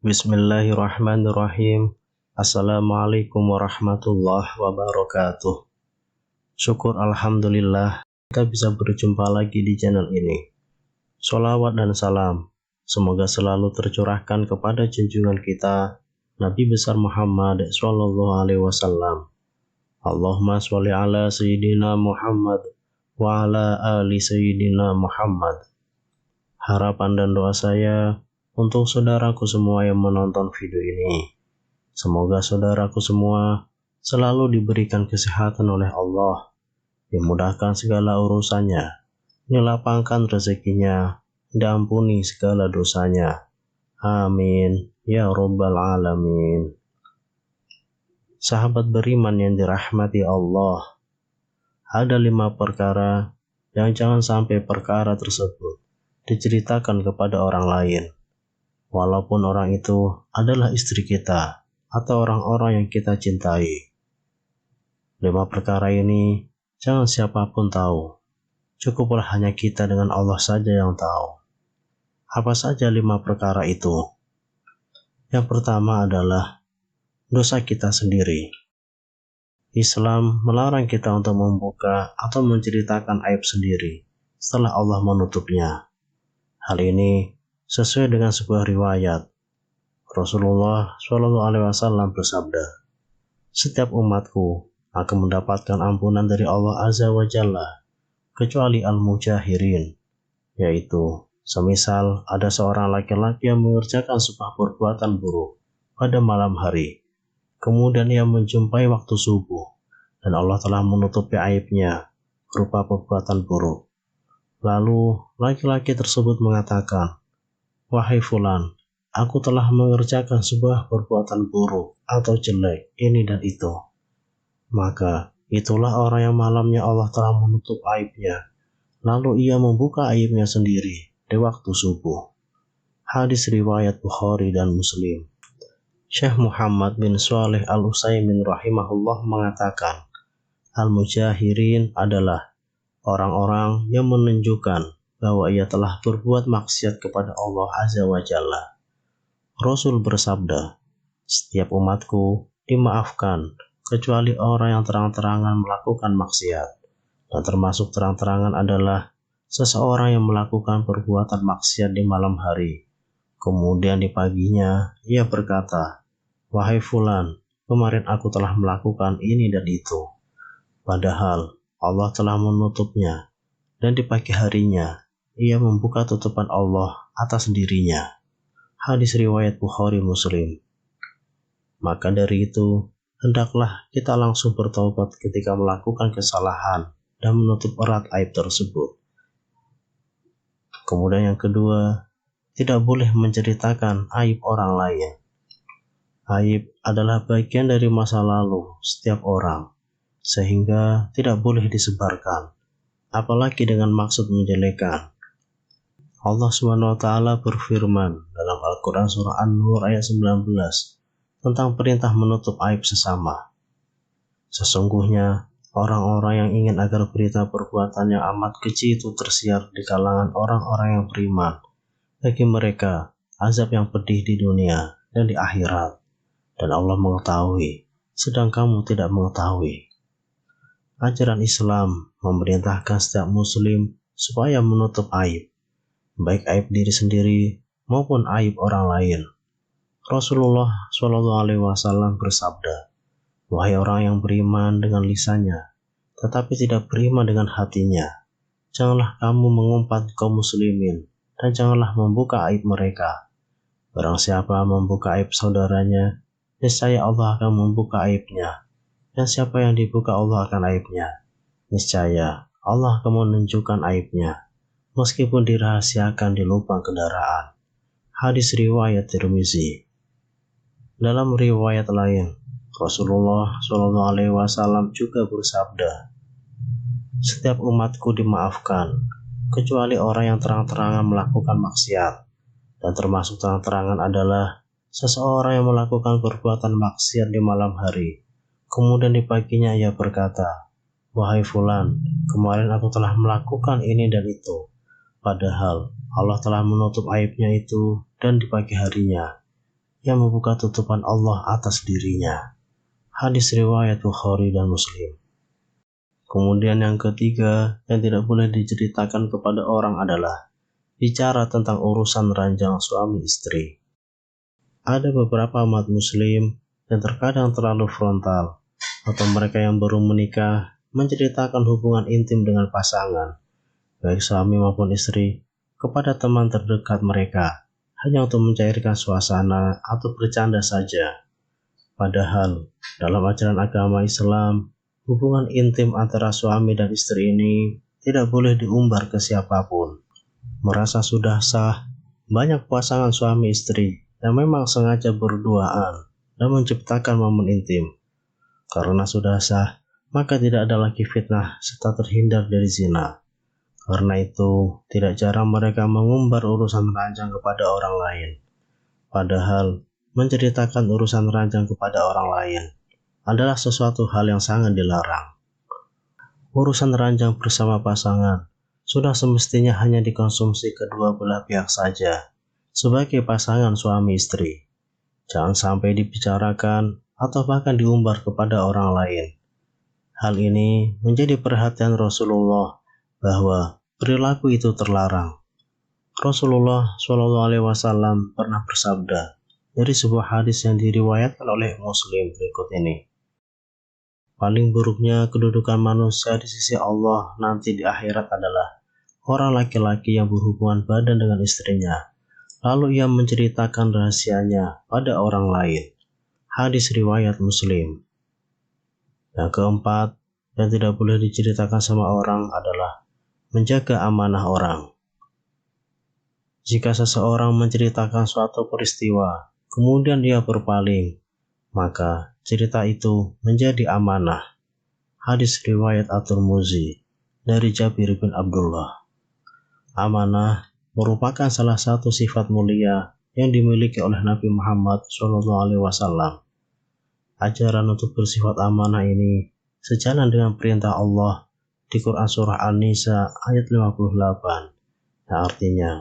Bismillahirrahmanirrahim. Assalamualaikum warahmatullahi wabarakatuh. Syukur alhamdulillah kita bisa berjumpa lagi di channel ini. Sholawat dan salam semoga selalu tercurahkan kepada junjungan kita Nabi besar Muhammad sallallahu alaihi wasallam. Allahumma sholli ala sayyidina Muhammad wa ala ali sayyidina Muhammad. Harapan dan doa saya untuk saudaraku semua yang menonton video ini. Semoga saudaraku semua selalu diberikan kesehatan oleh Allah, dimudahkan segala urusannya, dilapangkan rezekinya, diampuni segala dosanya. Amin ya rabbal alamin. Sahabat beriman yang dirahmati Allah, ada 5 perkara yang jangan sampai perkara tersebut diceritakan kepada orang lain, walaupun orang itu adalah istri kita atau orang-orang yang kita cintai. 5 perkara ini jangan siapapun tahu. Cukuplah hanya kita dengan Allah saja yang tahu. Apa saja 5 perkara itu? Yang pertama adalah dosa kita sendiri. Islam melarang kita untuk membuka atau menceritakan aib sendiri setelah Allah menutupnya. Hal ini sesuai dengan sebuah riwayat. Rasulullah SAW bersabda, "Setiap umatku akan mendapatkan ampunan dari Allah Azza wa Jalla, kecuali al-mujahirin," yaitu semisal ada seorang laki-laki yang mengerjakan sebuah perbuatan buruk pada malam hari, kemudian ia menjumpai waktu subuh, dan Allah telah menutupi aibnya berupa perbuatan buruk. Lalu laki-laki tersebut mengatakan, "Wahai fulan, aku telah mengerjakan sebuah perbuatan buruk atau jelek ini dan itu." Maka itulah orang yang malamnya Allah telah menutup aibnya, lalu ia membuka aibnya sendiri di waktu subuh. Hadis riwayat Bukhari dan Muslim. Syekh Muhammad bin Shalih Al-Utsaimin rahimahullah mengatakan, al-mujahirin adalah orang-orang yang menunjukkan bahwa ia telah berbuat maksiat kepada Allah Azza wa Jalla. Rasul bersabda, "Setiap umatku dimaafkan kecuali orang yang terang-terangan melakukan maksiat." Dan termasuk terang-terangan adalah seseorang yang melakukan perbuatan maksiat di malam hari. Kemudian di paginya ia berkata, "Wahai fulan, kemarin aku telah melakukan ini dan itu." Padahal Allah telah menutupnya, dan di pagi harinya ia membuka tutupan Allah atas dirinya. Hadis riwayat Bukhari Muslim. Maka dari itu, hendaklah kita langsung bertaubat ketika melakukan kesalahan dan menutup erat aib tersebut. Kemudian yang kedua, tidak boleh menceritakan aib orang lain. Aib adalah bagian dari masa lalu setiap orang, sehingga tidak boleh disebarkan, apalagi dengan maksud menjelekkan. Allah SWT berfirman dalam Al-Quran Surah An-Nur ayat 19 tentang perintah menutup aib sesama. Sesungguhnya orang-orang yang ingin agar berita perbuatan yang amat keji itu tersiar di kalangan orang-orang yang beriman, bagi mereka azab yang pedih di dunia dan di akhirat, dan Allah mengetahui, sedang kamu tidak mengetahui. Ajaran Islam memerintahkan setiap muslim supaya menutup aib, baik aib diri sendiri maupun aib orang lain. Rasulullah SAW bersabda, "Wahai orang yang beriman dengan lisannya, tetapi tidak beriman dengan hatinya, janganlah kamu mengumpat kaum muslimin, dan janganlah membuka aib mereka. Barang siapa membuka aib saudaranya, niscaya Allah akan membuka aibnya, dan siapa yang dibuka Allah akan aibnya, niscaya Allah akan menunjukkan aibnya, meskipun dirahasiakan di lubang kendaraan." Hadis riwayat Tirmizi. Dalam riwayat lain, Rasulullah SAW juga bersabda, "Setiap umatku dimaafkan kecuali orang yang terang-terangan melakukan maksiat. Dan termasuk terang-terangan adalah seseorang yang melakukan perbuatan maksiat di malam hari. Kemudian di paginya ia berkata, "Wahai fulan, kemarin aku telah melakukan ini dan itu." Padahal Allah telah menutup aibnya itu, dan di pagi harinya ia membuka tutupan Allah atas dirinya. Hadis riwayat Bukhari dan Muslim. Kemudian yang ketiga yang tidak boleh diceritakan kepada orang adalah bicara tentang urusan ranjang suami istri. Ada beberapa umat muslim yang terkadang terlalu frontal, atau mereka yang baru menikah menceritakan hubungan intim dengan pasangan, baik suami maupun istri, kepada teman terdekat mereka, hanya untuk mencairkan suasana atau bercanda saja. Padahal, dalam ajaran agama Islam, hubungan intim antara suami dan istri ini tidak boleh diumbar ke siapapun. Merasa sudah sah, banyak pasangan suami istri yang memang sengaja berduaan dan menciptakan momen intim. Karena sudah sah, maka tidak ada lagi fitnah serta terhindar dari zina. Karena itu, tidak jarang mereka mengumbar urusan ranjang kepada orang lain. Padahal, menceritakan urusan ranjang kepada orang lain adalah sesuatu hal yang sangat dilarang. Urusan ranjang bersama pasangan sudah semestinya hanya dikonsumsi kedua belah pihak saja, sebagai pasangan suami istri. Jangan sampai dibicarakan atau bahkan diumbar kepada orang lain. Hal ini menjadi perhatian Rasulullah bahwa perilaku itu terlarang. Rasulullah SAW pernah bersabda dari sebuah hadis yang diriwayatkan oleh Muslim berikut ini. Paling buruknya kedudukan manusia di sisi Allah nanti di akhirat adalah orang laki-laki yang berhubungan badan dengan istrinya, lalu ia menceritakan rahasianya pada orang lain. Hadis riwayat Muslim. Yang keempat, yang tidak boleh diceritakan sama orang adalah menjaga amanah orang. Jika seseorang menceritakan suatu peristiwa, kemudian dia berpaling, maka cerita itu menjadi amanah. Hadis riwayat At-Tirmidzi dari Jabir bin Abdullah. Amanah merupakan salah satu sifat mulia yang dimiliki oleh Nabi Muhammad SAW. Ajaran untuk bersifat amanah ini sejalan dengan perintah Allah di Quran Surah An-Nisa ayat 58, yang artinya,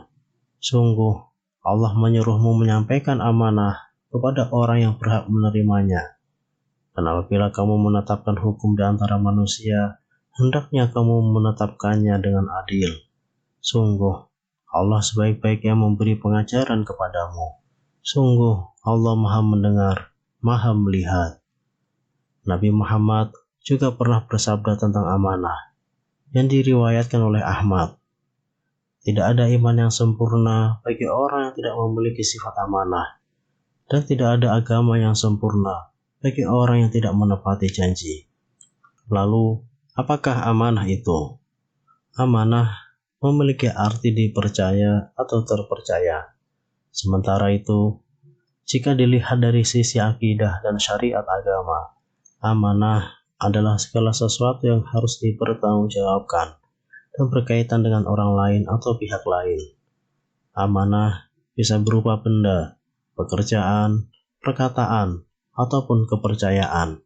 sungguh Allah menyuruhmu menyampaikan amanah kepada orang yang berhak menerimanya. Dan apabila kamu menetapkan hukum di antara manusia, hendaknya kamu menetapkannya dengan adil. Sungguh Allah sebaik-baiknya memberi pengajaran kepadamu. Sungguh Allah Maha Mendengar, Maha Melihat. Nabi Muhammad juga pernah bersabda tentang amanah yang diriwayatkan oleh Ahmad. Tidak ada iman yang sempurna bagi orang yang tidak memiliki sifat amanah, dan tidak ada agama yang sempurna bagi orang yang tidak menepati janji. Lalu, apakah amanah itu? Amanah memiliki arti dipercaya atau terpercaya. Sementara itu, jika dilihat dari sisi akidah dan syariat agama, amanah adalah segala sesuatu yang harus dipertanggungjawabkan dan berkaitan dengan orang lain atau pihak lain. Amanah bisa berupa benda, pekerjaan, perkataan, ataupun kepercayaan.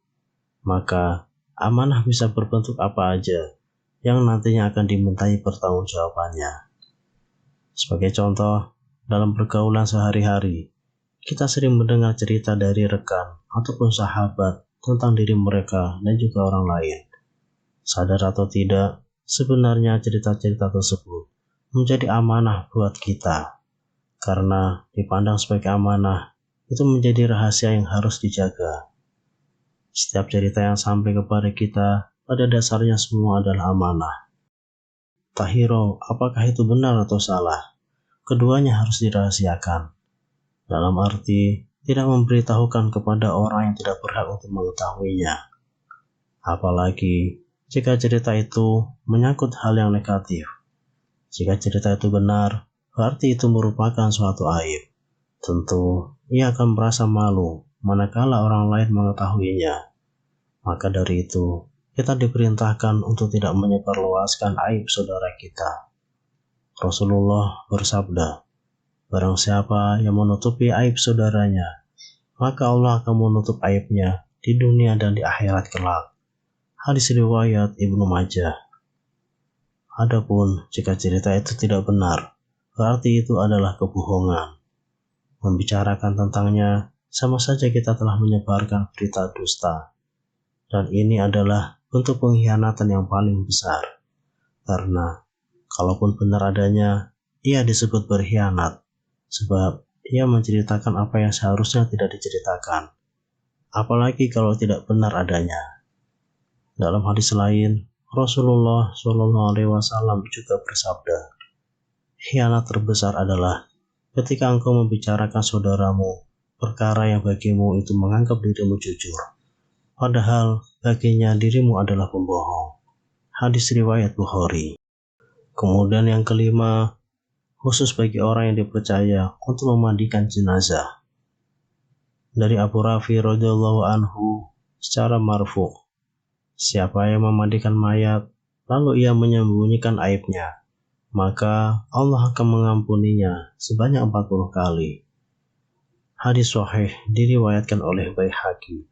Maka, amanah bisa berbentuk apa aja yang nantinya akan dimintai pertanggungjawabannya. Sebagai contoh, dalam pergaulan sehari-hari, kita sering mendengar cerita dari rekan ataupun sahabat tentang diri mereka dan juga orang lain. Sadar atau tidak, sebenarnya cerita-cerita tersebut menjadi amanah buat kita. Karena dipandang sebagai amanah, itu menjadi rahasia yang harus dijaga. Setiap cerita yang sampai kepada kita, pada dasarnya semua adalah amanah. Tak hirau apakah itu benar atau salah, keduanya harus dirahasiakan. Dalam arti, tidak memberitahukan kepada orang yang tidak berhak untuk mengetahuinya. Apalagi jika cerita itu menyangkut hal yang negatif. Jika cerita itu benar, berarti itu merupakan suatu aib. Tentu, ia akan merasa malu manakala orang lain mengetahuinya. Maka dari itu, kita diperintahkan untuk tidak menyebarluaskan aib saudara kita. Rasulullah bersabda, barang siapa yang menutupi aib saudaranya, maka Allah akan menutup aibnya di dunia dan di akhirat kelak. Hadis riwayat Ibnu Majah. Adapun jika cerita itu tidak benar, berarti itu adalah kebohongan. Membicarakan tentangnya sama saja kita telah menyebarkan berita dusta. Dan ini adalah bentuk pengkhianatan yang paling besar. Karena kalaupun benar adanya, ia disebut berkhianat. Sebab ia menceritakan apa yang seharusnya tidak diceritakan. Apalagi kalau tidak benar adanya. Dalam hadis lain, Rasulullah SAW juga bersabda, khianat terbesar adalah ketika engkau membicarakan saudaramu perkara yang bagimu itu menganggap dirimu jujur, padahal baginya dirimu adalah pembohong. Hadis riwayat Bukhari. Kemudian yang kelima, khusus bagi orang yang dipercaya untuk memandikan jenazah. Dari Abu Rafi radhiyallahu anhu secara marfu, siapa yang memandikan mayat, lalu ia menyembunyikan aibnya, maka Allah akan mengampuninya sebanyak 40 kali. Hadis sahih diriwayatkan oleh Baihaqi.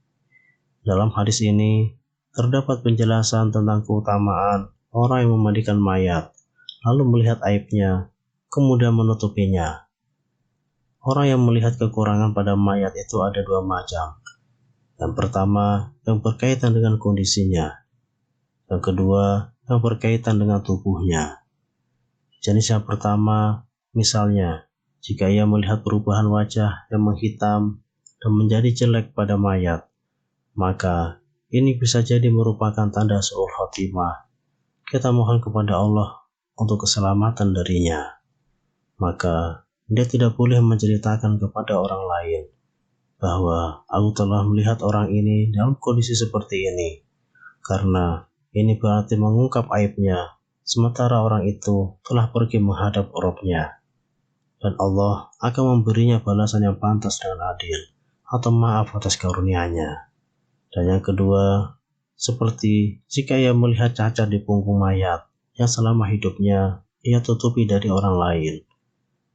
Dalam hadis ini, terdapat penjelasan tentang keutamaan orang yang memandikan mayat, lalu melihat aibnya, kemudian menutupinya. Orang yang melihat kekurangan pada mayat itu ada dua macam. Yang pertama, yang berkaitan dengan kondisinya. Yang kedua, yang berkaitan dengan tubuhnya. Jenis yang pertama, misalnya, jika ia melihat perubahan wajah yang menghitam dan menjadi jelek pada mayat, maka ini bisa jadi merupakan tanda su'ul khotimah. Kita mohon kepada Allah untuk keselamatan darinya. Maka, dia tidak boleh menceritakan kepada orang lain bahwa aku telah melihat orang ini dalam kondisi seperti ini, karena ini berarti mengungkap aibnya, sementara orang itu telah pergi menghadap Rabb-nya, dan Allah akan memberinya balasan yang pantas dengan adil, atau maaf atas karunia-Nya. Dan yang kedua, seperti jika ia melihat cacat di punggung mayat yang selama hidupnya ia tutupi dari orang lain,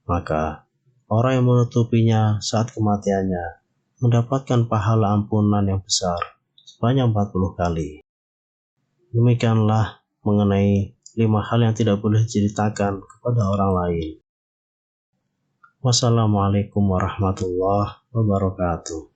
maka orang yang menutupinya saat kematiannya mendapatkan pahala ampunan yang besar sebanyak 40 kali. Demikianlah mengenai 5 hal yang tidak boleh diceritakan kepada orang lain. Wassalamualaikum warahmatullahi wabarakatuh.